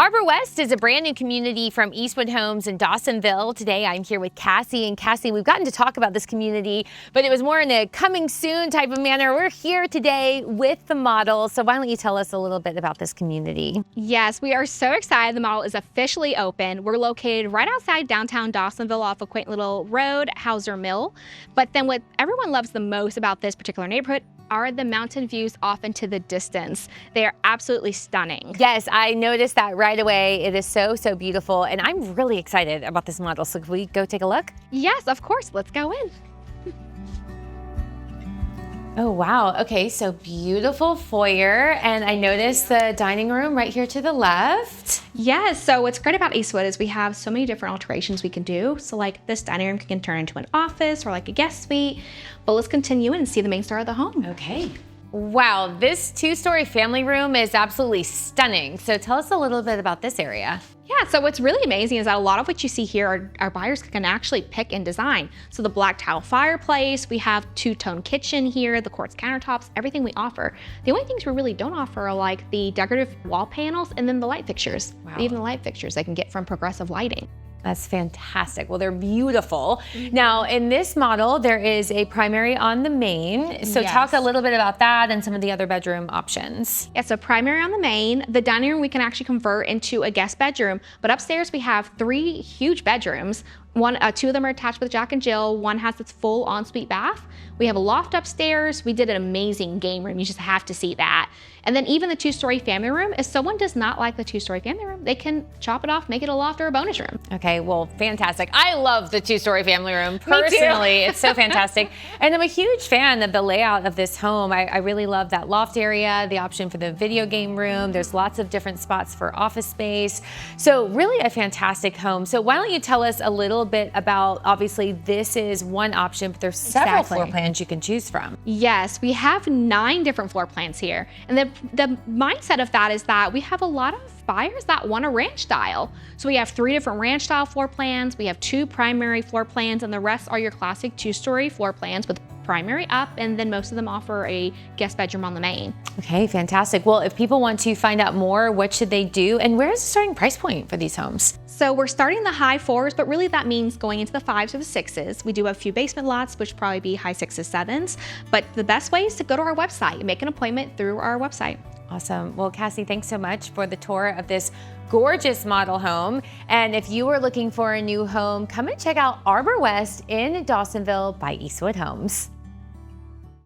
Arbor West is a brand new community from Eastwood Homes in Dawsonville. Today I'm here with Cassie. And Cassie, we've gotten to talk about this community, but it was more in a coming soon type of manner. We're here today with the model. So why don't you tell us a little bit about this community? Yes, we are so excited. The model is officially open. We're located right outside downtown Dawsonville off a quaint little road, Hauser Mill. But then what everyone loves the most about this particular neighborhood are the mountain views off into the distance. They are absolutely stunning. Yes, I noticed that right away. It is so beautiful, and I'm really excited about this model. So can we go take a look? Yes, of course. Let's go in. Oh, wow. Okay, so beautiful foyer, and I noticed the dining room right here to the left. Yes, so what's great about Eastwood is we have so many different alterations we can do. So like this dining room can turn into an office or like a guest suite, but let's continue and see the main star of the home. Okay. Wow, this two-story family room is absolutely stunning. So tell us a little bit about this area. Yeah, so what's really amazing is that a lot of what you see here our buyers can actually pick and design. So the black tile fireplace, we have two-tone kitchen here, the quartz countertops, everything we offer. The only things we really don't offer are like the decorative wall panels and then the light fixtures. Wow. Even the light fixtures they can get from Progressive Lighting. That's fantastic. Well, they're beautiful. Now, in this model, there is a primary on the main. So Yes. talk a little bit about that and some of the other bedroom options. Yeah, so primary on the main. The dining room we can actually convert into a guest bedroom, but upstairs we have 3 huge bedrooms. Two of them are attached with Jack and Jill. One has its full ensuite bath. We have a loft upstairs. We did an amazing game room. You just have to see that. And then even the 2-story family room, if someone does not like the 2-story family room, they can chop it off, make it a loft or a bonus room. Okay, well, fantastic. I love the 2-story family room. Personally, it's so fantastic. And I'm a huge fan of the layout of this home. I really love that loft area, the option for the video game room. There's lots of different spots for office space. So really a fantastic home. So why don't you tell us a little bit about, obviously this is one option, but there's several floor plans you can choose from. Yes, we have 9 different floor plans here. And the mindset of that is that we have a lot of buyers that want a ranch style. So we have 3 different ranch style floor plans. We have 2 primary floor plans, and the rest are your classic 2-story floor plans with primary up, and then most of them offer a guest bedroom on the main. Okay, fantastic. Well, if people want to find out more, what should they do? And where is the starting price point for these homes? So we're starting in the high 4s, but really that means going into the 5s or the 6s. We do have a few basement lots, which probably be high 6s, 7s. But the best way is to go to our website and make an appointment through our website. Awesome. Well, Cassie, thanks so much for the tour of this gorgeous model home. And if you are looking for a new home, come and check out Arbor West in Dawsonville by Eastwood Homes.